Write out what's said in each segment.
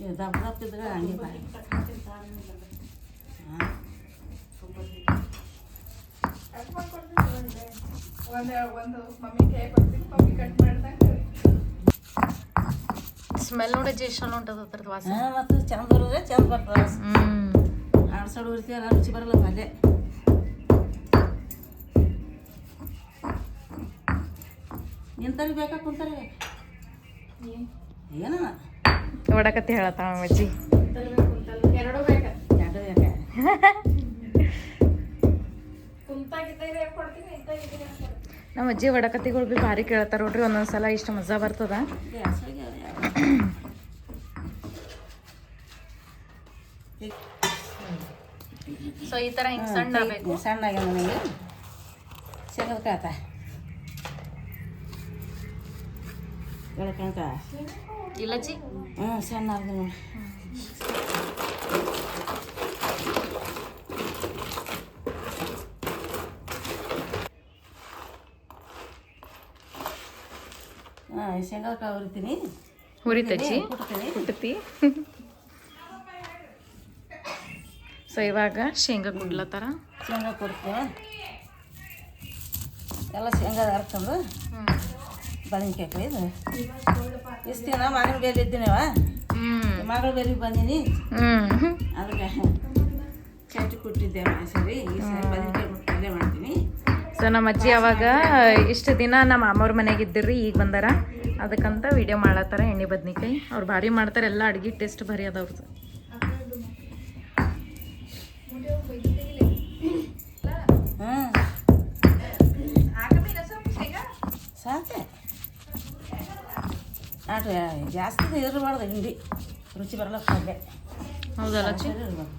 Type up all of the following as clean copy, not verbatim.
ಇವು ದಪ್ಪ ದಪ್ಪ ಇದ್ರೆ ಹಂಗೆ ಬಾಯಿ ಹಾಂ ಸ್ಮೆಲ್ ನೋಡಜ್ಜಿ ಎಷ್ಟು ಚಲೋ ಉಂಟದ ಅದ್ರದ್ದು ವಾಸನೆ. ಹಾಂ ಮತ್ತು ಚಂದ ಬರೋದ್ರೆ ಚಂದ ಬರ್ತದೆ ಆಡ್ಸೋಡು ಇರ್ತೀವಲ್ಲ ರುಚಿ ಬರಲ್ಲ ಪಲ್ಯ. ನಿಂತರಿ ಬೇಕಾ ಕುಂತರಿ ಬೇಕಾ ಏನ ಒಡಕತ್ತಿ ಹೇಳತ್ತಾವ ಅಜ್ಜಿ. ಎರಡು ಬೇಕಾ ನಮ್ಮ ಅಜ್ಜಿ ಒಡಕತ್ತಿಗಳು ಭೀ ಭಾರಿ ಕೇಳ್ತಾರ ನೋಡ್ರಿ. ಒಂದೊಂದ್ಸಲ ಇಷ್ಟು ಮಜಾ ಬರ್ತದ. ಸೊ ಈ ಥರ ಹಿಂಗೆ ಸಣ್ಣ ಬೇಕು. ಸಣ್ಣಗೆ ನನಗೆ ಶೇಂಗದ ಕಾತ ಬೆಳಕಂತ ಇಲ್ಲಜ್ಜಿ ಹ್ಞೂ ಸಣ್ಣ ಅರ್ಧ ನೋಡಿ. ಹಾಂ ಶೇಂಗದ ಕಾಳು ಹುರಿತೀನಿ. ಹುರಿತಜ್ಜಿ ಕುಟ್ತೀನಿ. ಕುಟ್ಟಿ. ಸೊ ಇವಾಗ ಶೇಂಗಾ ಕುಡ್ಲತ್ತಾರ. ಶೇಂಗಾ ಕೊಡ್ತೀವಿ ಎಲ್ಲ ಶೇಂಗಾ ಹರ್ಕೊಂಡು ಬದನೆಕಾಯಿ ಇದು ಇಷ್ಟು ದಿನ ಮಗನ ಬೇಲಿ ಇದ್ದೀನಿವ ಮಗಳ ಬೇಲಿಗೆ ಬಂದೀನಿ. ಅದಕ್ಕೆ ಚಟ್ನಿ ಕೊಟ್ಟಿದ್ದೆ ಸರಿ ಈ ಸಾರಿ ಬದನೆಕಾಯಿ ಕೊಟ್ಟು ಪಲ್ಯ ಮಾಡ್ತೀನಿ. ಸೊ ನಮ್ಮ ಅಜ್ಜಿ ಅವಾಗ ಇಷ್ಟು ದಿನ ನಮ್ಮ ಮಾಮವ್ರ ಮನೆಗೆ ಇದ್ದಿರ್ರಿ, ಈಗ ಬಂದಾರ. ಅದಕ್ಕಂತ ವಿಡಿಯೋ ಮಾಡತ್ತಾರ ಎಣ್ಣೆ ಬದ್ನಿಕಾಯಿ. ಅವ್ರು ಭಾರಿ ಮಾಡ್ತಾರೆ, ಎಲ್ಲ ಅಡ್ಗೆ ಟೇಸ್ಟ್ ಭಾರಿ ಅದ ಅವ್ರದ್ದು. ಸಾಕೆ ಆಟ ಜಾಸ್ತಿ ಇರಬಾರ್ದು ಹಿಂಡಿ ರುಚಿ ಬರಲ್ಲ ಪಲ್ಯ. ಹೌದಲ್ಲ ಅಜ್ಜಿ? ಇರ್ಬಾರ್ದು.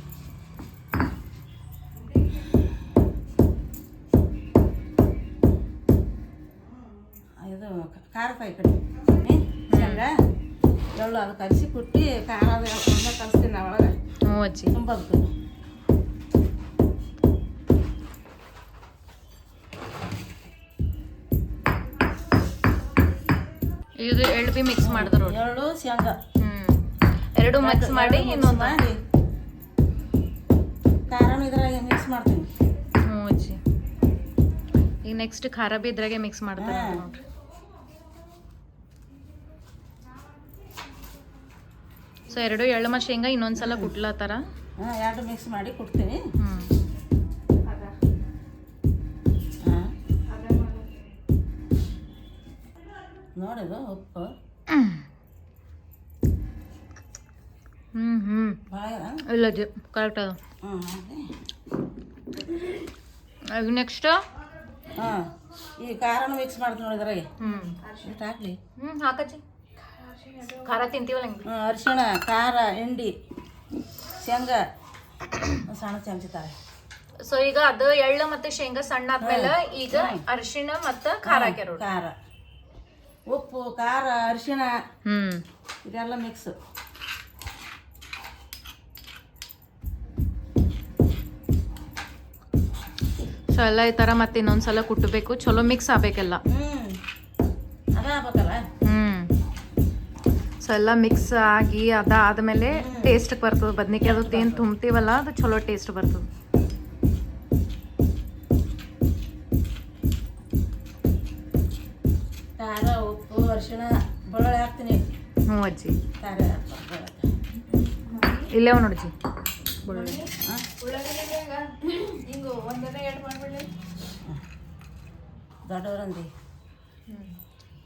ಇದು ಖಾರ ಕಾಯಿ ಕಟ್ಟಿ ಶೇಂಗಾ ಎಳ್ಳು ಅದು ಕಲಸಿ ಕುಟ್ಟಿ ಖಾರ ಅದು ಕಲಿಸ್ತೀನಿ ನಾವು ಒಳಗೆ. ಹ್ಞೂ ಅಜ್ಜಿ. ತುಂಬ ಅದಕ್ಕೆ ಇದು ಎಳ್ಳು ಬಿ ಮಿಕ್ಸ್ ಮಾಡಿದ್ರು. ಎಳ್ಳು ಶೇಂಗಾ ಎರಡು ಮಿಕ್ಸ್ ಮಾಡಿ ಇನ್ನೊಂದು ಮಾಡಿ ಖಾರನೂ ಇದ್ರಾಗೆ ಮಿಕ್ಸ್ ಮಾಡ್ತೀನಿ. ಹ್ಞೂ ಅಜ್ಜಿ. ಈಗ ನೆಕ್ಸ್ಟ್ ಖಾರ ಬಿ ಇದ್ರಾಗೆ ಮಿಕ್ಸ್ ಮಾಡ್ತಾರೆ ನೋಡ್ರಿ. ಸೊ ಎರಡು ಎಳ್ಳು ಮತ್ತು ಶೇಂಗಾ ಇನ್ನೊಂದ್ಸಲ ಕುಟ್ಲತ್ತಾರ. ಹಾಂ ಎರಡು ಮಿಕ್ಸ್ ಮಾಡಿ ಕೊಡ್ತೀನಿ. ನೋಡಿದು ಉಪ್ಪು ಭಾಳ ಇಲ್ಲ ಅಜ್ಜಿ ಕರೆಕ್ಟ್ ಅದ. ಈಗ ನೆಕ್ಸ್ಟ್ ಹಾಂ ಈ ಖಾರನೂ ಮಿಕ್ಸ್ ಮಾಡ್ತೀನಿ ನೋಡಿದ್ರಾಗೆ. ಇಷ್ಟು ಹಾಕಲಿ. ಹಾಕಜ್ಜಿ. ಖಾರ ತಿಂತೀವಲ್ಲ ಹಂಗೆ. ಅರಿಶಿಣ ಖಾರ ಹಿಂಡಿ ಶೇಂಗಾ ಸಣ್ಣ ಚಮಚತಾರೆ. ಸೊ ಈಗ ಅದು ಎಳ್ಳು ಮತ್ತೆ ಶೇಂಗಾ ಸಣ್ಣ ಆದ್ಮೇಲೆ ಈಗ ಅರಿಶಿಣ ಮತ್ತು ಖಾರ ಹಾಕ್ಯಾರ. ಖಾರ ಉಪ್ಪು ಖಾರ ಅರಿಶಿಣ ಇದೆಲ್ಲ ಮಿಕ್ಸ್. ಸೊ ಎಲ್ಲ ಈ ಥರ ಮತ್ತೆ ಇನ್ನೊಂದ್ಸಲ ಕುಟ್ಟಬೇಕು. ಚಲೋ ಮಿಕ್ಸ್ ಆಗ್ಬೇಕೆಲ್ಲ. ಅದ ಆಗ್ಬೇಕಲ್ಲ. ಸೊ ಎಲ್ಲ ಮಿಕ್ಸ್ ಆಗಿ ಅದಾದ್ಮೇಲೆ ಟೇಸ್ಟ್ ಬರ್ತದೆ. ಬದ್ನಿಕಾಯಿ ಅದು ಏನು ತುಂಬ್ತೀವಲ್ಲ ಅದು ಚಲೋ ಟೇಸ್ಟ್ ಬರ್ತದೆ. ಖಾರ ಉಪ್ಪು ಅರಿಶಿಣ ಬೆಳ್ಳುಳ್ಳಿ ಹಾಕ್ತೀನಿ. ಹ್ಞೂ ಅಜ್ಜಿ. ಖಾರ ಇಲ್ಲೇ ನೋಡ್ಜಿ ಬೆಳ್ಳುಳ್ಳಿ. ದೊಡ್ಡವರಂದಿ.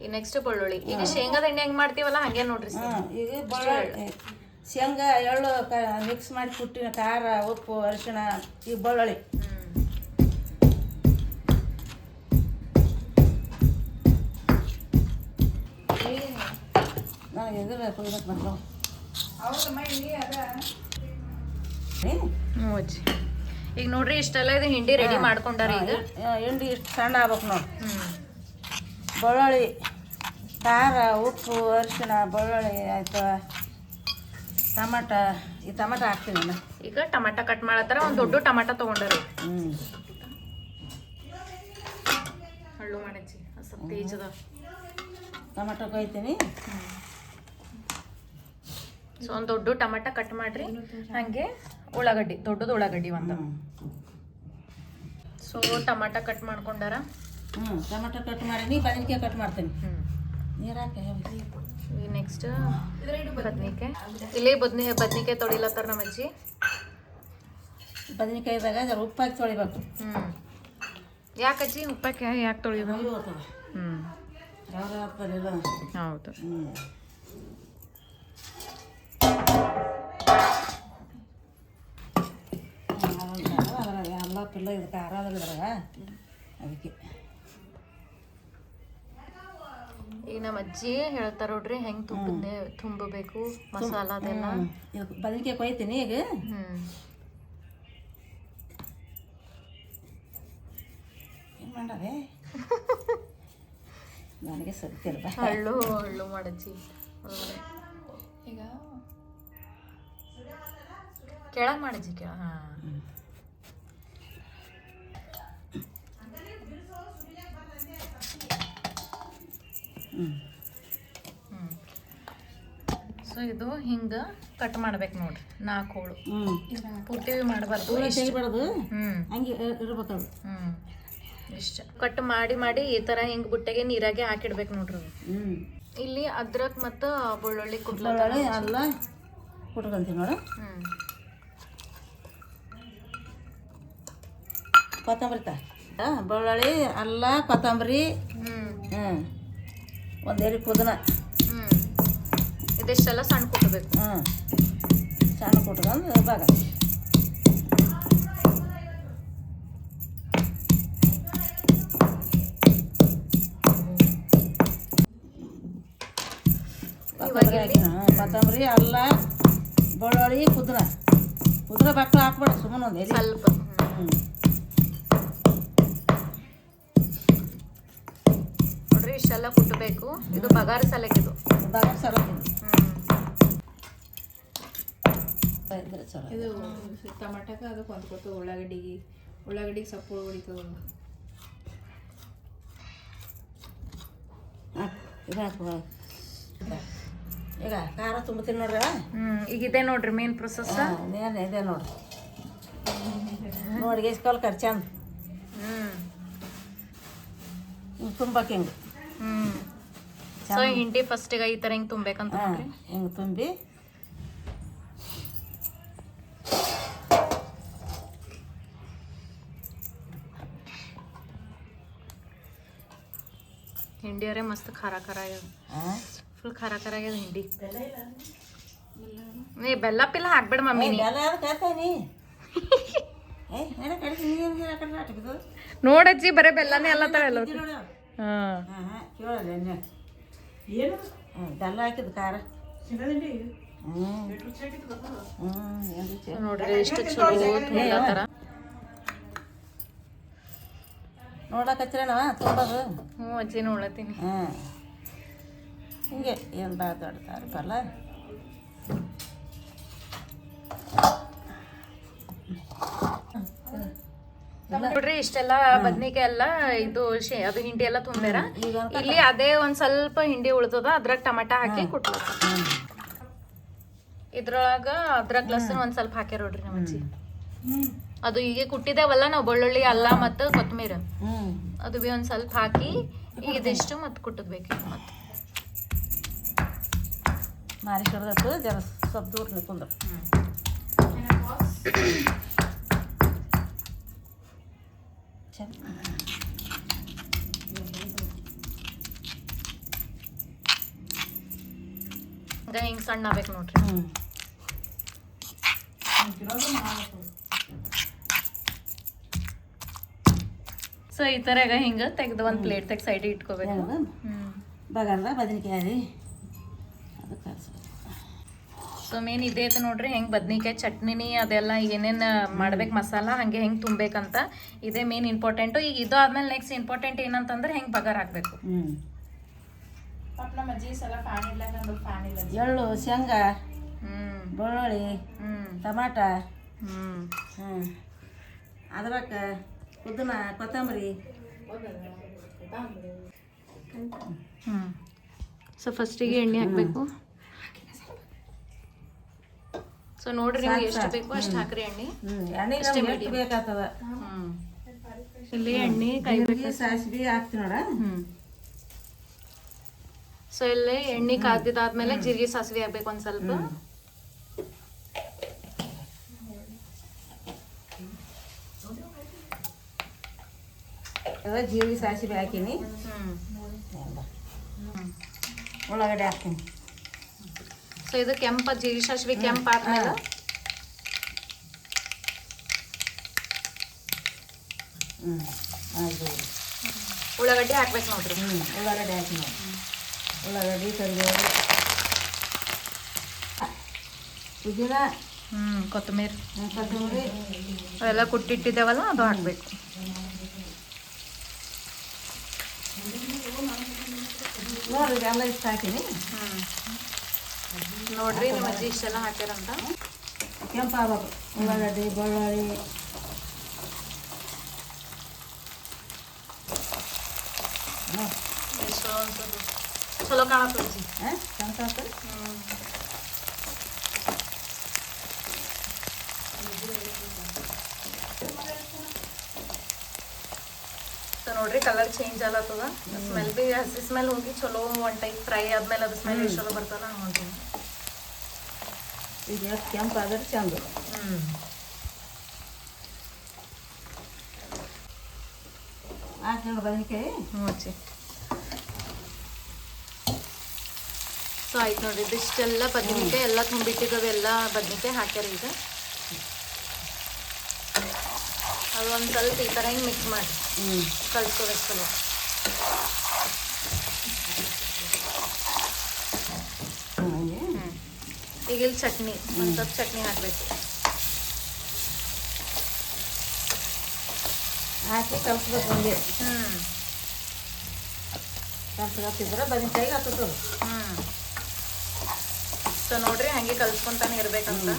ಈಗ ನೆಕ್ಸ್ಟ್ ಬೆಳ್ಳುಳ್ಳಿ. ಈಗ ಶೇಂಗಾದ ಎಣ್ಣೆ ಹೆಂಗೆ ಮಾಡ್ತೀವಲ್ಲ ಹಂಗೆ ನೋಡ್ರಿ. ಈಗ ಬೆಳ್ಳುಳ್ಳಿ ಶೇಂಗಾ ಎಳ್ಳು ಮಿಕ್ಸ್ ಮಾಡಿ ಕುಟ್ಟಿನ ಖಾರ ಉಪ್ಪು ಅರಿಶಿಣ ಈಗ ಬೆಳ್ಳುಳ್ಳಿ. ನನಗೆ ಎದುರು ಕುಯ್ಬೇಕು ಮಕ್ಕಳು. ಹ್ಞೂ ಅಜ್ಜಿ. ಈಗ ನೋಡ್ರಿ ಇಷ್ಟೆಲ್ಲ ಇದು ಹಿಂಡಿ ರೆಡಿ ಮಾಡ್ಕೊಂಡಾರ. ಈಗ ಹಿಂಡಿ ಇಷ್ಟು ಸಣ್ಣ ಆಗ್ಬೇಕು ನೋಡಿ. ಬೆಳ್ಳುಳ್ಳಿ ಖಾರ ಉಪ್ಪು ಅರಿಶಿಣ ಬೆಳ್ಳುಳ್ಳಿ ಆಯ್ತು. ಟಮಾಟ ಈ ಟಮಾಟ ಹಾಕ್ತೀನಿ ನಾನು. ಈಗ ಟಮಾಟ ಕಟ್ ಮಾಡತ್ತಾರ. ಒಂದು ದೊಡ್ಡ ಟಮಾಟ ತೊಗೊಂಡಾರ. ಹಳ್ಳು ಮಾಡಜ್ಜಿ ಸ್ವಲ್ಪ ತೇಜದ. ಟಮಾಟೊ ಕೊಯ್ತೀನಿ. ಸೊ ಒಂದು ದೊಡ್ಡ ಟಮಾಟ ಕಟ್ ಮಾಡ್ರಿ, ಹಾಗೆ ಉಳ್ಳಾಗಡ್ಡಿ, ದೊಡ್ಡದು ಉಳ್ಳಾಗಡ್ಡಿ ಒಂದು. ಸೊ ಟಮಾಟ ಕಟ್ ಮಾಡ್ಕೊಂಡಾರ. ಟಮಾಟ ಕಟ್ ಮಾಡಿ ಬದನೆಕಾಯಿ ಕಟ್ ಮಾಡ್ತೀನಿ. ನೀರು ಹಾಕಿ ನೆಕ್ಸ್ಟ್ ಬದ್ನಿಕಾಯಿ. ಇಲ್ಲೇ ಬದ್ನಿಕಾಯಿ ತೊಳಿಲತ್ತಾರ ನಮ್ಮ ಅಜ್ಜಿ. ಬದನೆಕಾಯಿದಾಗ ಜರ ಉಪ್ಪಾಕಿ ತೊಳಿಬೇಕು. ಯಾಕಜ್ಜಿ ಉಪ್ಪಾಕಿ ಯಾಕೆ ತೊಳಿಯೋದು? ಯಾವ ಆಗ್ತದಿಲ್ಲ. ಹೌದು. ಎಲ್ಲ ಪಿಲ್ಲ ಇದು ಖಾರ ಅದ್ರಾಗ ಅದಕ್ಕೆ. ಈಗ ನಮ್ಮ ಅಜ್ಜಿ ಹೇಳ್ತಾರ ನೋಡ್ರಿ ಹೆಂಗೆ ತುಂಬಬೇಕು ಮಸಾಲ ಅದೆಲ್ಲ. ಬದನೆಕಾಯಿ ಕೊಯ್ತೀನಿ ಈಗ. ಏನು ಮಾಡದೆ ನನಗೆ ಸರಿತಿಲ್ಲ. ಹಳ್ಳು ಹಳ್ಳು ಮಾಡಜ್ಜಿ. ಈಗ ಕೆಳಗೆ ಮಾಡಜ್ಜಿ ಕೆಳ. ಸೊ ಇದು ಹಿಂಗ ಕಟ್ ಮಾಡ್ಬೇಕು ನೋಡ್ರಿ, 4 ಹೋಳು. ಪೂರ್ತಿ ಮಾಡಬಾರ್ದು, ತೆಗಿಬಾರ್ದು, ಹಂಗೆ ಇರ್ಬೇಕದು. ಇಷ್ಟ ಕಟ್ ಮಾಡಿ ಮಾಡಿ ಈ ತರ ಹಿಂಗ್ ಬುಟ್ಟೆಗೆ ನೀರಾಗೆ ಹಾಕಿಡ್ಬೇಕು ನೋಡ್ರಿ. ಇಲ್ಲಿ ಅದ್ರಕ್ ಮತ್ತು ಬೆಳ್ಳುಳ್ಳಿ ಕುಟ್ಲೊಳ್ಳಿ ಅಲ್ಲ ಕುಟ್ಕೊಂತೀವಿ ನೋಡು. ಕೊತ್ತಂಬರಿ ಬೆಳ್ಳುಳ್ಳಿ ಅಲ್ಲ ಕೊತ್ತಂಬರಿ, ಒಂದೇರಿ ಪುದೀನ, ಇದಿಷ್ಟೆಲ್ಲ ಸಣ್ಣ ಕುಟ್ಬೇಕು. ಸಣ್ಣ ಕುಟ್ಕೊಂಡು ಬಾಗ ಕೊತ್ತಂಬರಿ ಅಲ್ಲ ಬೆಳ್ಳುಳ್ಳಿ ಪುದೀನ ಬಾಕ್ಲ ಹಾಕ್ಬೇಡ, ಸುಮ್ಮನೆ ಒಂದು ಎಲೆ ಸ್ವಲ್ಪ. ನೋಡ್ರಿ ಇಷ್ಟೆಲ್ಲ ಕುಟ್ಟಬೇಕು. ಇದು ಬಗಾರ ಸಾಲಕ್ಕೆ, ಇದು ಬಗಾರ ಸಾಲಕ್ಕೆ. ಇದು ಟಮಾಟಕ್ಕೆ ಅದಕ್ಕೆ ಹೊಂದ್ಕೊತ ಉಳ್ಳಾಗಡ್ಡಿಗೆ ಸೊಪ್ಪು ಹೊಡಿತದ. ಇದು ಹಾಕುವ ಈಗ ಖಾರ ತುಂಬ್ತೀನಿ ನೋಡ್ರಿ. ಈಗ ಇದೆ ನೋಡ್ರಿ ಮೇನ್ ಪ್ರೊಸೆಸ್. ಇದೆ ನೋಡ್ರಿ, ನೋಡಿ ಎಷ್ಟು ಕಾಲು ಚಂದ ತುಂಬಕ್ಕೆ ಹಿಂಗೆ. ಸೊ ಹಿಂಡಿ ಫಸ್ಟಿಗೆ ಈ ಥರ ಹಿಂಗೆ ತುಂಬೇಕಂತ ನೋಡ್ರಿ. ಹಿಂಗೆ ತುಂಬಿ ಹಿಂಡಿ ಅರೆ ಮಸ್ತ್ ಖಾರ ಖಾರ ಆಗ್ಯದ, ಫುಲ್ ಖಾರ ಖಾರ ಆಗ್ಯದ ಹಿಂಡಿ. ಏ ಬೆಲ್ಲ ಪಿಲ್ಲ ಹಾಕ್ಬೇಡ ಮಮ್ಮಿ. ನೋಡಜ್ಜಿ ಬರೇ ಬೆಲ್ಲನೇ ಅಲ್ಲತ್ತಾರ ಎಲ್ಲ. ಬೆಲ್ಲ ಹಾಕಿದ್ ಖಾರ ನೋಡ್ರಿ ಎಷ್ಟು ಚಲೋ ತುಂಬಲತ್ತಾರ. ನೋಡಕತ್ತಿರಣ ತುಂಬೋದು. ಅಜ್ಜಿ ನೋಡತ್ತೀನಿ. ಹಿಂಗೆ ಏನು ಭಾಳ ದೊಡ್ಡ ಬಲ್ಲ. ನೋಡ್ರಿ ಇಷ್ಟೆಲ್ಲ ಬದ್ನಿಕಾಯಿ ಎಲ್ಲ ಇದು ಅದು ಹಿಂಡಿ ಎಲ್ಲ ತುಂಬ್ಯಾರ. ಇಲ್ಲಿ ಅದೇ ಒಂದ್ ಸ್ವಲ್ಪ ಹಿಂಡಿ ಉಳ್ದದ, ಅದ್ರಾಗ ಟಮಾಟ ಹಾಕಿ ಕುಟ್ಲತ್ತ. ಇದ್ರೊಳಗ ಅದ್ರಾಗ ಲಸನ್ ಒಂದ್ ಸ್ವಲ್ಪ ಹಾಕ್ಯಾರ ನೋಡ್ರಿ ನಮ್ಮ ಅಜ್ಜಿ. ಅದು ಈಗ ಕುಟ್ಟಿದೇವಲ್ಲ ನಾವು ಬೆಳ್ಳುಳ್ಳಿ ಅಲ್ಲ ಮತ್ತು ಕೊತ್ತಂಬರಿ, ಅದು ಬಿ ಒಂದ್ ಸ್ವಲ್ಪ ಹಾಕಿ ಇದಿಷ್ಟು ಮತ್ತೆ ಕುಟ್ಟದ್ಬೇಕು. ಮತ್ತೆ ಮಾರಿ ಕಡ್ದತ್ತು ಜರ ಸ್ವಲ್ಪ ದೂರ ನಿಂತ್ಕೊಂಡ್ರು. ಹಿಂಗೆ ಸಣ್ಣ ಆಗ್ಬೇಕು ನೋಡ್ರಿ. ಸೊ ಈ ಥರ ಈಗ ಹಿಂಗೆ ತೆಗೆದು ಒಂದು ಪ್ಲೇಟ್ ತೆಗೆದು ಸೈಡಿಗೆ ಇಟ್ಕೋಬೇಕು. ಬಗಾರ್ದ ಬದನೆಕಾಯಿ ಸೊ ಮೇನ್ ಇದೇ ಐತೆ ನೋಡ್ರಿ, ಹೆಂಗೆ ಬದ್ನಿಕಾಯಿ ಚಟ್ನಿನಿ ಅದೆಲ್ಲ ಏನೇನು ಮಾಡ್ಬೇಕು ಮಸಾಲ ಹಂಗೆ ಹೆಂಗೆ ತುಂಬೇಕಂತ ಇದೇ ಮೇನ್ ಇಂಪಾರ್ಟೆಂಟು. ಈಗ ಇದು ಆದ್ಮೇಲೆ ನೆಕ್ಸ್ಟ್ ಇಂಪಾರ್ಟೆಂಟ್ ಏನಂತಂದ್ರೆ ಹೆಂಗೆ ಬಗಾರ್ ಹಾಕ್ಬೇಕು. ಎಳ್ಳು, ಶೇಂಗಾ, ಬೆಳ್ಳುಳ್ಳಿ, ಟಮಾಟ, ಅದ್ರಕ್ಕ ಪುದೀನ, ಕೊತ್ತಂಬರಿ. ಸೊ ಫಸ್ಟಿಗೆ ಎಣ್ಣೆ ಹಾಕಬೇಕು. ಸೊ ನೋಡ್ರಿ ನಿಮ್ಗೆ ಎಷ್ಟು ಬೇಕು ಅಷ್ಟು ಹಾಕ್ರಿ ಎಣ್ಣೆ. ಎಣ್ಣೆ ನಮ್ಗೆ ಎಷ್ಟು ಬೇಕಾಗ್ತದ. ಇಲ್ಲಿ ಎಣ್ಣೆ ಕಾಯ್ಬೇಕು, ಸಾಸಿವೆ ಹಾಕ್ತೀವಿ ನೋಡ. ಸೊ ಇಲ್ಲಿ ಎಣ್ಣೆ ಕಾದಿದ್ದಾದ್ಮೇಲೆ ಜೀರಿಗೆ ಸಾಸಿವೆ ಹಾಕ್ಬೇಕು ಒಂದ್ ಸ್ವಲ್ಪ. ಜೀರಿಗೆ ಸಾಸಿವೆ ಹಾಕಿನಿ, ಉಳ್ಳಾಗಡ್ಡೆ ಹಾಕ್ತೀನಿ. ಸೊ ಇದು ಕೆಂಪ ಜೀರಿಗೆ ಸಾಸಿವೆ ಕೆಂಪ ಆದ್ಮೇಲೆ ಉಳ್ಳಾಗಡ್ಡಿ ಹಾಕ್ಬೇಕು ನೋಡ್ರಿ. ಉಳ್ಳಾಗಡ್ಡೆ ಹಾಕಿ ನೋಡಿ. ಉಳ್ಳಾಗಡ್ಡಿ ಕರಿಬೇವು ಪುದೀನ ಕೊತ್ತಂಬರಿ ಕೊತ್ತಂಬರಿ ಅವೆಲ್ಲ ಕುಟ್ಟಿಟ್ಟಿದ್ದೇವಲ್ಲ ಅದು ಹಾಕ್ಬೇಕು. ನೋಡ್ರಿ ಎಲ್ಲ ಇಷ್ಟ ಹಾಕಿನಿ. ನೋಡ್ರಿ ನಿಮ್ಮ ಅಜ್ಜಿ ಇಷ್ಟೆಲ್ಲ ಹಾಕ್ಯಾರಂತ. ಕೆಂಪಾಗಬೇಕು ಉಳ್ಳಾಗಡ್ಡಿ ಬೆಳ್ಳುಳ್ಳಿ ಚಲೋ ಕಾಣತ್ತದ ಅಜ್ಜಿ. ಕಾಣ್ತಾವ. ಸೊ ನೋಡ್ರಿ ಕಲರ್ ಚೇಂಜ್ ಆಗತ್ತದ. ಸ್ಮೆಲ್ ಬಿ ಹಸಿ ಸ್ಮೆಲ್ ಹೋಗಿ ಚಲೋ ಒನ್ ಟೈಪ್ ಫ್ರೈ ಆದ್ಮೇಲೆ ಅದು ಸ್ಮೆಲ್ ಎಷ್ಟು ಚಲೋ ಬರ್ತಲ್ಲ ಹಂಗೆ. ಈಗ ಎಷ್ಟು ಕೆಂಪಾದ್ರೆ ಚಂದ. ಹಾಕಿ ನೋಡಿ ಬದನೆಕಾಯಿ. ಅಜ್ಜಿ ಸೊ ಆಯ್ತು ನೋಡ್ರಿ, ಇದಿಷ್ಟೆಲ್ಲ ಬದ್ನಿಕಾಯಿ ಎಲ್ಲ ತುಂಬಿಟ್ಟಿದ್ದಾವೆ, ಎಲ್ಲ ಬದ್ನಿಕಾಯಿ ಹಾಕ್ಯಾರ. ಈಗ ಅದು ಒಂದು ಸ್ವಲ್ಪ ಈ ಥರ ಹಿಂಗೆ ಮಿಕ್ಸ್ ಮಾಡಿ ಕಲ್ಸ್ಕೋಬೇಕು ಚಲೋ. ಈಗ ಇಲ್ಲಿ ಚಟ್ನಿ ಒಂದು ಸ್ವಲ್ಪ ಚಟ್ನಿ ಹಾಕಬೇಕು. ಹಾಕಿ ಕಲ್ಸ್ಬೇಕು ಒಂದೇ. ಕಲ್ಸ್ಕೊತಿದ್ರೆ ಬದನೆಕಾಯಿಗೆ ಹತ್ತದ. ಸೊ ನೋಡ್ರಿ ಹಂಗೆ ಕಲ್ಸ್ಕೊಂತಾನೆ ಇರ್ಬೇಕಂತ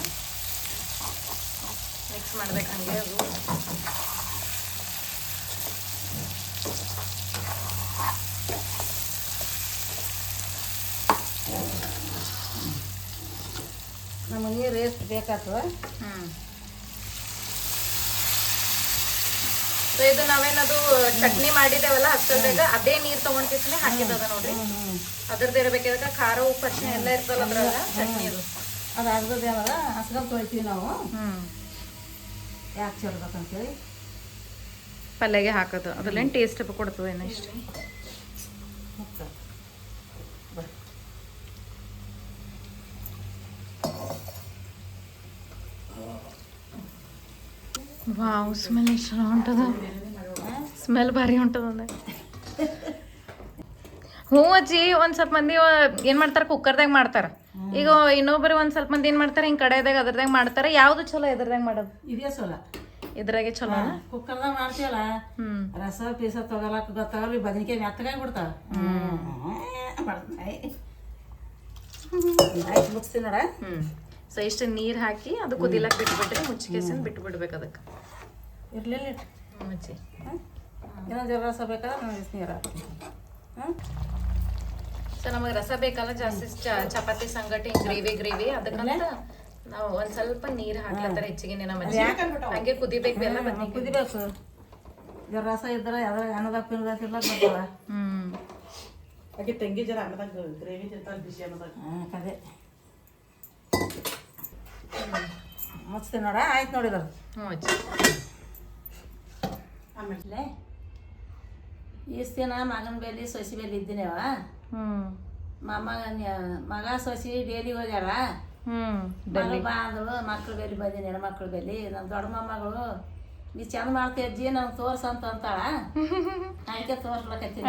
ಮಿಕ್ಸ್ ಮಾಡ್ಬೇಕು ಹಂಗೆ. ಅದು ನಮಗೆ ನೀರು ಎಷ್ಟು ಬೇಕಾಗ್ತದ. ಸೊ ಇದು ನಾವೇನದು ಚಟ್ನಿ ಮಾಡಿದೇವಲ್ಲ ಅಷ್ಟಲ್ದಾಗ ಅದೇ ನೀರು ತಗೊಂಡ್ಕಿಸ್ನೆ ಹಾಕಿದ್ದದ ನೋಡ್ರಿ. ಅದ್ರದ್ದು ಇರ್ಬೇಕಾದ್ರೆ ಖಾರ ಉಪ್ಪು ಅರ್ಶಿನ ಎಲ್ಲ ಇರ್ತಲ್ಲ ಅದ್ರಾಗ ಚಟ್ನಿ. ಅದು ಅರ್ಧದ ಏನದ ಹಸ್ಗಲ್ ತೊಳಿತೀವಿ ನಾವು. ಯಾಕೆ ಚೆಲ್ಬೇಕಂತೇಳಿ ಪಲ್ಯಗೆ ಹಾಕೋದು ಅದ್ರಲ್ಲೇನು ಟೇಸ್ಟ್ ಕೊಡ್ತದೆ ಏನೋ ಇಷ್ಟ. ವಾವ್ ಸ್ಮೆಲ್ ಎಷ್ಟು ಹೊಂಟದ, ಸ್ಮೆಲ್ ಭಾರಿ ಹೊಂಟದ. ಹ್ಞೂ ಅಜ್ಜಿ, ಒಂದು ಸ್ವಲ್ಪ ಮಂದಿ ಏನು ಮಾಡ್ತಾರೆ ಕುಕ್ಕರ್ದಾಗ ಮಾಡ್ತಾರೆ. ಈಗ ಇನ್ನೊಬ್ಬರು ಒಂದು ಸ್ವಲ್ಪ ಮಂದಿ ಏನು ಮಾಡ್ತಾರೆ ಹಿಂಗೆ ಕಡೆದಾಗ ಅದ್ರದಾಗ ಮಾಡ್ತಾರೆ. ಯಾವುದು ಚಲೋ ಇದ್ರದಾಗ ಮಾಡೋದು? ಇದೇ ಚಲೋ. ಇದ್ರಾಗೆ ಚಲೋ ಕುಕ್ಕರ್ದಾಗ ಮಾಡ್ತೀವಲ್ಲ, ರಸ ಪೀಸ ತಗೊಳಕ್ ಗೊತ್ತಾಗಲ್ಲ, ಬದನೆಕಾಯಿ ಮೆತ್ತಗಾಗಿ ಬಿಡ್ತಾವ. ಆಯ್ತು ಮುಗಿಸ್ತೀನಿ ನೋಡ. ಸೊ ಇಷ್ಟು ನೀರು ಹಾಕಿ ಅದು ಕುದಿಲಕ್ಕೆ ಬಿಟ್ಬಿಟ್ರೆ ಮುಚ್ಚಿಗೆಸಿನ ಬಿಟ್ಟು ಬಿಡ್ಬೇಕು ಅದಕ್ಕೆ. ಇರ್ಲಿಲ್ಲ ಅಜ್ಜಿ ಇನ್ನೊಂದು ರಸ ಬೇಕಾದ್ರೆ ನಾನು ನೀರು ಹಾಕ್ತೀನಿ. ಸೊ ನಮಗೆ ರಸ ಬೇಕಲ್ಲ ಜಾಸ್ತಿ ಚಪಾತಿ ಸಂಗಟಿ ಗ್ರೇವಿ ಅದಕ್ಕಂತ ನಾವು ಒಂದ್ ಸ್ವಲ್ಪ ನೀರು ಹಾಕ್ಲತ್ತಾರೆ ಹೆಚ್ಚಿಗೆ. ನಮ್ಮ ಅಜ್ಜಿ ಹಂಗೆ ಕುದಿಬೇಕು ಎಲ್ಲ ಕುದಿಬೇಕು. ರಸ ಇದ್ರೆ ಅದ್ರ ಅನ್ನದಾಗ ಪಿನ್ನದಾಗ ತಿರ್ಲಕ್ ಬರ್ತಾವ. ಹಾಗೆ ತೆಂಗಿ ಜರ ಅನ್ನದಾಗ ಗ್ರೇವಿ ತಿಂತಾರೆ ಬಿಸಿ ಅನ್ನದಾಗ. ಅದೇ ಮುಚ್ತೀನಿ ನೋಡ. ಆಯ್ತು ನೋಡಿದ್ರು. ಹ್ಞೂ ಅಜ್ಜಿ. ಆಮೇಲೆ ಇಷ್ಟು ದಿನ ಮಗನ ಬೇಲಿ ಸೊಸಿ ಬೇಲಿ ಇದ್ದೀನವ. ಮಗ ಸೊಸಿ ಡೇಲಿ ಹೋಗ್ಯಾರ. ಮಗಳು ಬಾ ಅಂದಳು, ಮಕ್ಳ ಬೇಲಿ ಬಂದೀನಿ, ಹೆಣ್ಮಕ್ಳ ಬೇಲಿ. ನಮ್ಮ ದೊಡ್ಡ ಮೊಮ್ಮಗಳು ನೀ ಚಂದ ಮಾಡ್ತೀಯ ಅಜ್ಜಿ ನಂಗೆ ತೋರ್ಸಂತ ಅಂತಾಳ. ಅದಕ್ಕೆ ತೋರ್ಸ್ಲಕತ್ತೀನಿ.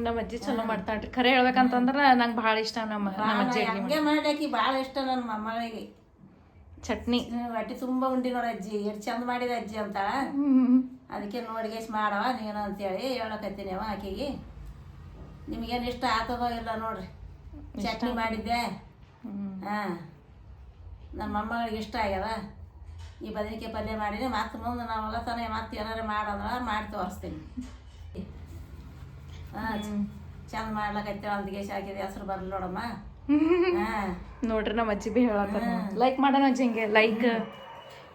ನಮ್ಮ ಅಜ್ಜಿ ಚಲೋ ಮಾಡ್ತಾಳ್ರಿ. ಖರೆ ಹೇಳ್ಬೇಕಂತಂದ್ರೆ ನಂಗೆ ಭಾಳ ಇಷ್ಟ ನಮ್ಮ ಅಜ್ಜಿ. ಹಂಗೆ ಮಾಡ್ಯಾಕಿ ಭಾಳ ಇಷ್ಟ ನನ್ನ ಮೊಮ್ಮಗಳಿಗೆ. ಚಟ್ನಿ ಹೊಟ್ಟೆ ತುಂಬ ಉಂಡಿ ನೋಡ ಅಜ್ಜಿ, ಎಷ್ಟು ಚಂದ ಮಾಡಿದ ಅಜ್ಜಿ ಅಂತಾಳ. ಅದಕ್ಕೆ ನೋಡಿಗೆಸ್ ಮಾಡವ ನೀನು ಅಂತೇಳಿ ಹೇಳಕತ್ತೀನಿ ಅವ ಆಕೆಗೆ. ನಿಮ್ಗೇನು ಇಷ್ಟ ಆಗ್ತದೋ ಇಲ್ಲ ನೋಡ್ರಿ. ಚಟ್ನಿ ಮಾಡಿದ್ದೆ. ಹಾಂ, ನಮ್ಮ ಮೊಮ್ಮಗಳಿಗೆ ಇಷ್ಟ ಆಗ್ಯದ. ಈ ಬದನೆಕಾಯಿ ಪಲ್ಯ ಮಾಡಿದೆ. ಮತ್ತೆ ಮುಂದೆ ನಾವು ಹೊಲತನ ಮತ್ತೆ ಏನಾರು ಮಾಡಂದ್ರೆ ಮಾಡಿ ತೋರಿಸ್ತೀನಿ. ಹಾಂ, ಚಂದ ಮಾಡ್ಲಕತ್ತೇವೆ. ಒಂದಿಗೆ ಹಾಕಿದೆ ಹೆಸರು ಬರಲಿ ನೋಡಮ್ಮ. ಹಾಂ ನೋಡ್ರಿ ನಮ್ಮ ಅಜ್ಜಿ ಬಿ ಹೇಳತ್ತಾರ ಲೈಕ್ ಮಾಡೋಣ ಅಜ್ಜಿ ಹಿಂಗೆ ಲೈಕ್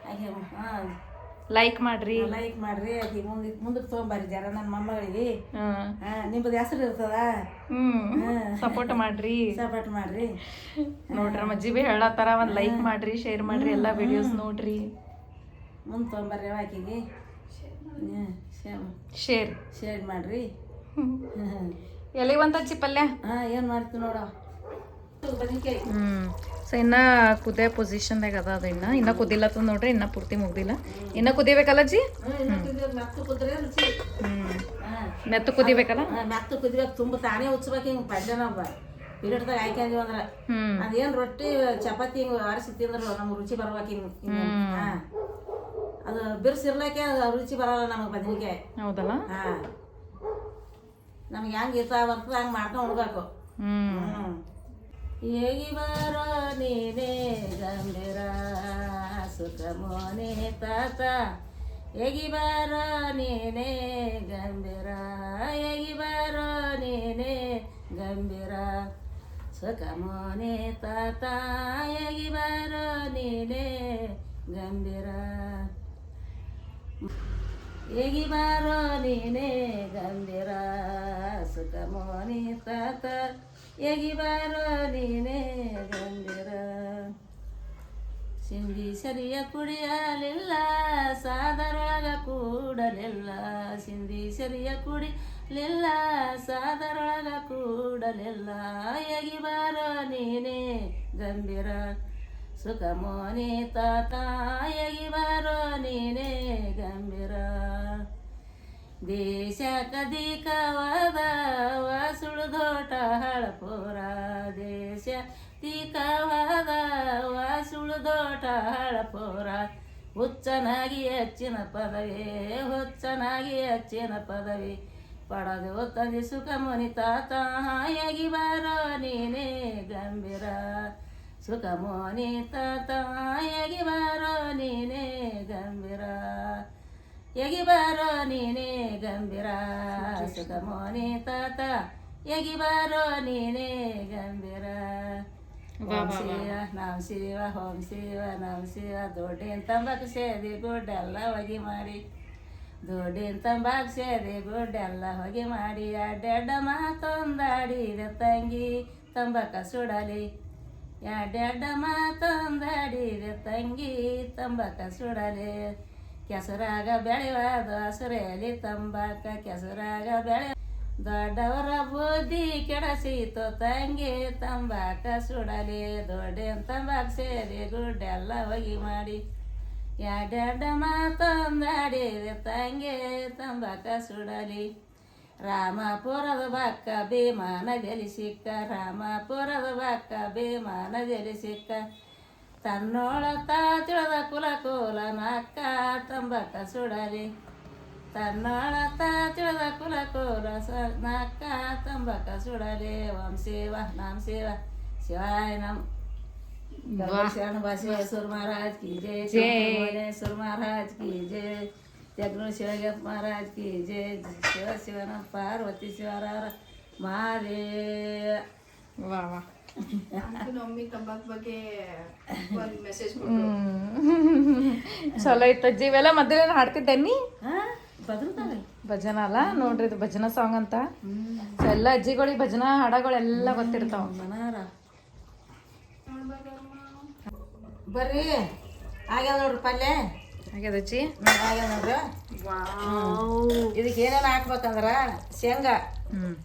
ಹಾಗೆ ಹಾಂ ಲೈಕ್ ಮಾಡ್ರಿ ಲೈಕ್ ಮಾಡ್ರಿ ಆಕಿ ಮುಂದಕ್ಕೆ ತೊಗೊಂಬರ್ರಿ ಜರ ನನ್ನ ಮೊಮ್ಮಗಳಿಗೆ ಹಾಂ ನಿಮ್ಮದು ಹೆಸರು ಇರ್ತದ ಸಪೋರ್ಟ್ ಮಾಡ್ರಿ ಸಪೋರ್ಟ್ ಮಾಡ್ರಿ ನೋಡ್ರಿ ನಮ್ಮ ಅಜ್ಜಿ ಬಿ ಹೇಳತ್ತಾರ ಒಂದು ಲೈಕ್ ಮಾಡ್ರಿ ಶೇರ್ ಮಾಡ್ರಿ ಎಲ್ಲ ವಿಡಿಯೋಸ್ ನೋಡ್ರಿ ಮುಂದೆ ತೊಗೊಂಬರ್ರಿ ಆಕಿಗೆ ಶೇರ್ ಶೇರ್ ಮಾಡ್ರಿ ಎಲ್ಲಿವಂತ ಅಜ್ಜಿ ಪಲ್ಯ ಹಾಂ ಏನು ಮಾಡ್ತೀವಿ ನೋಡ ಬದನೆಕಾಯಿ ಸೊ ಇನ್ನ ಕುದಿಯೋ ಪೊಸಿಷನ್ದಾಗ ಅದ ಅದು ಇನ್ನ ಕುದಿಲತ್ತದ ನೋಡ್ರಿ ಇನ್ನ ಪೂರ್ತಿ ಮುಗ್ದಿಲ್ಲ ಇನ್ನ ಕುದಿಬೇಕಲ್ಲ ಅಜ್ಜಿ ಮೆತ್ತು ಕುದ್ರೆ ರುಚಿ ಮೆತ್ತು ಕುದಿಬೇಕಲ್ಲ ಮೆತ್ತು ಕುದಿಬೇಕು ತುಂಬ ತಾನೇ ಉಚ್ಬೇಕು ಹಿಂಗೆ ಪಲ್ಯನ ಪಿರಿಯಡ್ದಾಗ ಹಾಕ್ಯಾದೀವಿ ಅಂದ್ರೆ ಅದೇನು ರೊಟ್ಟಿ ಚಪಾತಿ ಹಿಂಗೆ ಆರಿಸಿ ತಿಂದ್ರೆ ನಮ್ಗೆ ರುಚಿ ಬರ್ಬೇಕು ಹಿಂಗೆ ಹಾಂ ಅದು ಬಿರ್ಸಿರ್ಲಕ್ಕೆ ಅದು ರುಚಿ ಬರಲ್ಲ ನಮಗೆ ಬದನೆಕಾಯಿ ಹೌದಲ್ಲ ಹಾಂ ನಮ್ಗೆ ಹೆಂಗೆ ಇರ್ತಾ ಬರ್ತದೆ ಹಂಗೆ ಮಾಡ್ಕೊಂಡು ಉಣ್ಬೇಕು ಹೇಗಿ ಬಾರೋ ನೀನೇ ಗಂಭೀರ ಸುಖ ಮೋನೆ ತಾತ ಹೇಗಿ ಬಾರೋ ನೀನೇ ಗಂಭೀರ ಹೇಗಿ ಬಾರೋ ನೀನೇ ಗಂಭೀರ ಸುಖ ಮೋನೆ ತಾತ ಹೇಗಿ ಬಾರೋ ನೀನೇ ಗಂಭೀರ ಹೇಗಿ ಬಾರೋ ನೀನೇ ಗಂಭೀರ ಸುಖ ಮೋನೆ ತಾತ ಹೇಗಿ ಬಾರೋ ನೀನೇ ಗಂಭೀರ ಸಿಂಧಿ ಸರಿಯ ಕುಡಿಯಲಿಲ್ಲ ಸಾದರೊಳಗ ಕೂಡಲಿಲ್ಲ ಸಿಂಧಿ ಸರಿಯ ಕುಡಿಲಿಲ್ಲ ಸಾದರೊಳಗ ಕೂಡಲಿಲ್ಲ ಹೇಗಿ ಬಾರೋ ನೀನೇ ಗಂಭೀರ ಸುಖ ಮೋನಿ ತಾತ ಹೇಗಿ ಬಾರೋ ನೀನೇ ಗಂಭೀರ ದೇಶ ಕದಿಕವಾದ ವಾಸುಳುದೋಟ ಹಳಪುರ ದೇಶ ತಿಕವಾದ ವಾಸುಳುದೋಟ ಹಳಪುರ ಹುಚ್ಚನಾಗಿ ಹೆಚ್ಚಿನ ಪದವಿ ಹುಚ್ಚನಾಗಿ ಹೆಚ್ಚಿನ ಪದವಿ ಪಡದು ತಂದಿ ಸುಖ ಮುನಿ ತಾತ ಹೇಗಿ ಬಾರೋ ನೀನೇ ಗಂಭೀರ ಸುಖ ಮೋನಿ ತಾತ ಹೇಗಿ ಬಾರೋ ನೀನೇ ಗಂಭೀರ ಹೇಗಿ ಬಾರೋ ನೀನೇ ಗಂಭೀರ ಸುಖ ಮೋನಿ ತಾತ ಹೇಗಿ ಬಾರೋ ನೀನೇ ಗಂಭೀರ ಓಂ ಶಿವ ನಮ್ ಶಿವ ಓಂ ಶಿವ ನಮ್ ಶಿವ ದೊಡ್ಡಿನ ತಂಬಾಕು ಸೇದಿ ಗುಡ್ಡೆಲ್ಲ ಹೊಗೆ ಮಾಡಿ ದೊಡ್ಡಿನ ತಂಬಾಕು ಸೇದಿ ಗುಡ್ಡೆಲ್ಲ ಹೊಗೆ ಮಾಡಿ ಅಡ್ಡಡ್ಡ ಮಾತೊಂದಾಡಿದ ತಂಗಿ ತಂಬಾಕ ಸುಡಲಿ ಎಡ್ಡೆಡ್ಡ ಮಾತೊಂದಾಡಿದ ತಂಗಿ ತಂಬಾಕ ಸುಡಲಿ ಕೆಸರಾಗ ಬೆಳೆವಾದ ಹಸುರೇಲಿ ತಂಬಾಕ ಕೆಸರಾಗ ಬೆಳೆ ದೊಡ್ಡವರ ಬುದ್ಧಿ ಕೆಡಸಿತು ತಂಗಿ ತಂಬಾಕ ಸುಡಲಿ ದೊಡ್ಡಿನ ತಂಬಾಕ ಸೇರಿ ಗುಡ್ಡೆಲ್ಲ ಹೋಗಿ ಮಾಡಿ ಎಡ್ಡೆಡ್ಡ ಮಾತೊಂದಾಡಿದ ತಂಗಿ ತಂಬಾಕ ಸುಡಲಿ ರಾಮಪುರದ ಬಕ್ಕ ಭೀಮಾ ನದಿಯಲ್ಲಿ ಸಿಕ್ಕ ರಾಮಪುರದ ಬಕ್ಕ ಭೀಮಾ ನದಿಯಲ್ಲಿ ಸಿಕ್ಕ ತನ್ನೋಳ ತಿಳಿದ ಕುಲ ಕೋಲ ನಕ್ಕ ತಂಬಾಕ ಸುಡಲಿ ತನ್ನೋಳ ತಿಳಿದ ಕುಲ ಕೋಲ ನಕ್ಕ ತಂಬಾಕ ಸುಡಲಿ ಓಂ ಶಿವ ನಮ್ ಶಿವ ಶಿವಾಯ ನಮ್ ಶರಣ ಬಸವೇಶ್ವರ ಮಹಾರಾಜ್ ಕಿ ಜೈ ಬಸವೇಶ್ವರ ಮಹಾರಾಜ್ ಕಿ ಜೈ ಜಗನು ಶಿವಗಪ್ಪ ಮಹಾರಾಜ್ ಕಿ ಜೈ ಶಿವ ಶಿವನ ಪಾರ್ವತಿ ಶಿವರ ಮಹಾದೇವ ವಾ ವಾ ಮಮ್ಮಿ ತಂಬಾಕ್ ಬಗ್ಗೆ ಒಂದು ಮೆಸೇಜ್ ಚಲೋ ಇತ್ತು ಅಜ್ಜಿ ಇವೆಲ್ಲ ಮೊದಲೇನು ಹಾಡ್ತಿದ್ದೇನಿ ಬದಲ್ತಾವೆ ಭಜನ ಅಲ್ಲ ನೋಡ್ರಿ ಇದು ಭಜನ ಸಾಂಗ್ ಅಂತ ಸೊ ಎಲ್ಲ ಅಜ್ಜಿಗಳಿಗೆ ಭಜನಾ ಹಾಡಗಳೆಲ್ಲ ಗೊತ್ತಿರ್ತಾವ ಮನಾರ ಬರ್ರಿ ಆಗ್ಯಾದ ನೋಡ್ರಿ ಪಲ್ಯ ಆಗ್ಯದ ಅಜ್ಜಿ ಆಗ್ಯಾದ ನೋಡ್ರಿ ಇದಕ್ಕೆ ಏನೇನು ಹಾಕ್ಬೇಕಂದ್ರ ಶೇಂಗಾ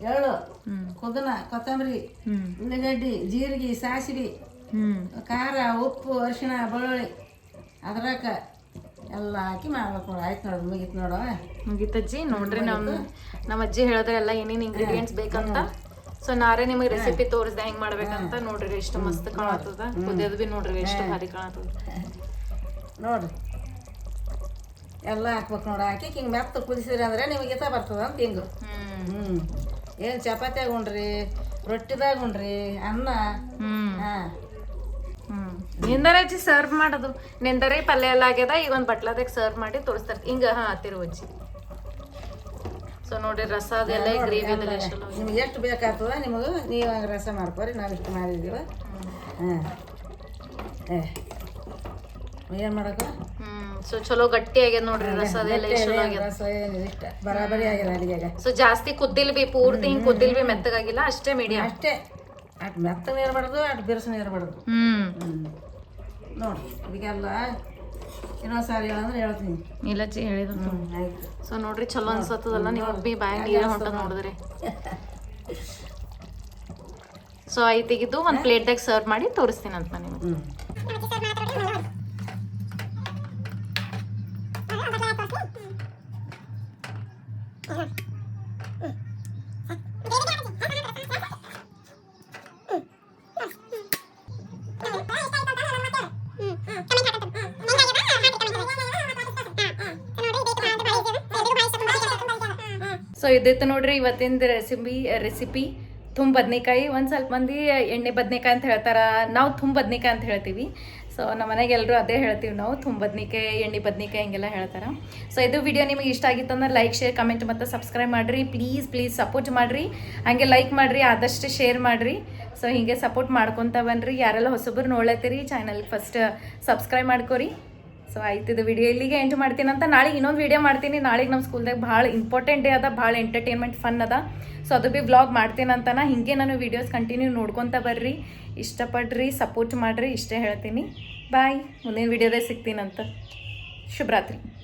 ಎಳ್ಳು ಕುದನ ಕೊತ್ತಂಬರಿ ಉಳ್ಳಾಗಡ್ಡಿ ಜೀರಿಗೆ ಸಾಸಿವೆ ಖಾರ ಉಪ್ಪು ಅರಿಶಿಣ ಬೆಳ್ಳುಳ್ಳಿ ಅದ್ರಾಕ ಎಲ್ಲ ಹಾಕಿ ಮಾಡ್ಬೇಕು ನೋಡಿ ಆಯ್ತು ನೋಡ್ರಿ ಮುಗೀತು ನೋಡು ಮುಗೀತಜ್ಜಿ ನೋಡ್ರಿ ನಮ್ಮ ಅಜ್ಜಿ ಹೇಳಿದ್ರೆ ಎಲ್ಲ ಏನೇನು ಇಂಗ್ರೀಡಿಯೆಂಟ್ಸ್ ಬೇಕಂತ ಸೊ ನಾರೇ ನಿಮಗೆ ರೆಸಿಪಿ ತೋರಿಸ್ದೆ ಹೆಂಗ್ ಮಾಡ್ಬೇಕಂತ ನೋಡ್ರಿ ಎಷ್ಟು ಮಸ್ತ್ ಕಾಣತ್ತದ ಕುದಿಯೋದು ಬಿ ನೋಡ್ರಿ ಎಷ್ಟು ಭಾರಿ ಕಾಣತ್ತದ ನೋಡ್ರಿ ಎಲ್ಲ ಹಾಕ್ಬೇಕು ನೋಡಿ ಹಾಕಿ ಹಿಂಗೆ ಮೆತ್ತ ಕುದಿಸಿದ್ರಿ ಅಂದ್ರೆ ನಿಮಗೆ ಇತ ಬರ್ತದ ಅಂತ ಹಿಂಗೆ ಏನು ಚಪಾತಿಯಾಗ ಉಣ್ರಿ ರೊಟ್ಟಿದಾಗ ಉಣ್ರಿ ಅನ್ನ ಹಾಂ ನಿಂದರೆ ಅಜ್ಜಿ ಸರ್ವ್ ಮಾಡೋದು ನಿಂದರೆ ಪಲ್ಯ ಎಲ್ಲ ಆಗ್ಯದ ಈಗ ಒಂದು ಬಟ್ಲದಾಗ ಸರ್ವ್ ಮಾಡಿ ತೋರಿಸ್ತಾರೆ ಹಿಂಗ ಹಾ ತಿರುವು ಅಜ್ಜಿ ಸೊ ನೋಡ್ರಿ ರಸ ಅದೆಲ್ಲ ಗ್ರೇವಿ ಅದೆಲ್ಲ ಚಲೋ ನಿಮ್ಗೆ ಎಷ್ಟು ಬೇಕಾಗ್ತದ ನಿಮಗೆ ನೀವು ಹಂಗೆ ರಸ ಮಾಡ್ಕೊರಿ ನಾವು ಇಷ್ಟು ಮಾಡಿದ್ದೀವ ಹಾಂ ಏನು ಮಾಡೋಕೆ ಸೊ ಚಲೋ ಗಟ್ಟಿ ಆಗ್ಯದ ನೋಡ್ರಿ ರಸ ಅದೆಲ್ಲ ಎಷ್ಟು ಚಲೋ ಆಗ್ಯದ ರಸ ಏನಿದೆ ಇಷ್ಟ ಬರಾಬರಿ ಆಗಿಲ್ಲ ಅಡಿಗೆಗೆ ಸೊ ಜಾಸ್ತಿ ಕುದ್ದಿಲ್ ಬಿ ಪೂರ್ತಿ ಹಿಂಗೆ ಕುದ್ದಿಲ್ ಬಿ ಮೆತ್ತಗಾಗಿಲ್ಲ ಅಷ್ಟೇ ಮೀಡಿಯಂ ಅಷ್ಟೇ ಅಟ್ ಮೆತ್ತನೂ ಇರಬಾರ್ದು ಅಟ್ ಬಿರುಸನೂ ಇರಬಾರ್ದು ನೋಡಿ ಇದಕ್ಕೆಲ್ಲ ಇನ್ನೊಂದು ಸಾರಿ ಹೇಳಂದ್ರೆ ಹೇಳ್ತೀನಿ ಇಲ್ಲ ಚಿ ಹೇಳಿದ್ರು ಆಯ್ತು ಸೊ ನೋಡ್ರಿ ಚಲೋ ಅನ್ಸತ್ತದಲ್ಲ ನಿಮಗೆ ಬಿ ಬಾಯಾಗ ನೀರೇ ಹೊಂಟದ ನೋಡಿದ್ರಿ ಸೊ ಐ ತೆಗೆದು ಒಂದು ಪ್ಲೇಟ್ದಾಗ ಸರ್ವ್ ಮಾಡಿ ತೋರಿಸ್ತೀನಿ ಅಂತ ನಾನು ನಿಮಗೆ ಸೊ ಇದಿತ್ತು ನೋಡ್ರಿ ಇವತ್ತಿನ ರೆಸಿಪಿ ತುಂಬ ಬದ್ನೆಕಾಯಿ ಒಂದು ಸ್ವಲ್ಪ ಮಂದಿ ಎಣ್ಣೆ ಬದ್ನೆಕಾಯಿ ಅಂತ ಹೇಳ್ತಾರೆ ನಾವು ತುಂಬ ಬದ್ನೆಕಾಯಿ ಅಂತ ಹೇಳ್ತೀವಿ ಸೊ ನಮ್ಮ ಮನೆಗೆ ಎಲ್ಲರೂ ಅದೇ ಹೇಳ್ತೀವಿ ನಾವು ತುಂಬ ಬದ್ನೆಕಾಯಿ ಎಣ್ಣೆ ಬದ್ನೆಕಾಯಿ ಹಿಂಗೆಲ್ಲ ಹೇಳ್ತಾರೆ ಸೊ ಇದು ವಿಡಿಯೋ ನಿಮಗೆ ಇಷ್ಟ ಆಗಿತ್ತು ಅಂದ್ರೆ ಲೈಕ್ ಶೇರ್ ಕಮೆಂಟ್ ಮತ್ತು ಸಬ್ಸ್ಕ್ರೈಬ್ ಮಾಡಿರಿ ಪ್ಲೀಸ್ ಸಪೋರ್ಟ್ ಮಾಡಿರಿ ಹಾಗೆ ಲೈಕ್ ಮಾಡಿರಿ ಆದಷ್ಟು ಶೇರ್ ಮಾಡಿರಿ ಸೊ ಹೀಗೆ ಸಪೋರ್ಟ್ ಮಾಡ್ಕೊತ ಬನ್ನಿರಿ ಯಾರೆಲ್ಲ ಹೊಸಬ್ರು ನೋಡ್ಲತ್ತೀರಿ ಚಾನಲ್ಗೆ ಫಸ್ಟ್ ಸಬ್ಸ್ಕ್ರೈಬ್ ಮಾಡ್ಕೊರಿ ಸೊ ಆಯ್ತು ಇದು ವಿಡಿಯೋ ಇಲ್ಲಿಗೆ ಎಂಜ್ ಮಾಡ್ತೀನಿ ಅಂತ ನಾಳೆಗೆ ಇನ್ನೊಂದು ವಿಡಿಯೋ ಮಾಡ್ತೀನಿ ನಾಳೆಗೆ ನಮ್ಮ ಸ್ಕೂಲ್ದಾಗ ಭಾಳ ಇಂಪಾರ್ಟೆಂಟ್ ಡೇ ಅದ ಭಾಳ ಎಂಟರ್ಟೈನ್ಮೆಂಟ್ ಫನ್ ಅದ ಸೊ ಅದು ಭೀ ವ್ಲಾಗ್ ಮಾಡ್ತೀನಿ ಅಂತಾನ ಹಿಂಗೆ ನಾನು ವೀಡಿಯೋಸ್ ಕಂಟಿನ್ಯೂ ನೋಡ್ಕೊತ ಬರ್ರಿ ಇಷ್ಟಪಡ್ರಿ ಸಪೋರ್ಟ್ ಮಾಡಿರಿ ಇಷ್ಟೇ ಹೇಳ್ತೀನಿ ಬಾಯ್ ಮುಂದಿನ ವಿಡಿಯೋದಾಗ ಸಿಗ್ತೀನಂತ ಶುಭರಾತ್ರಿ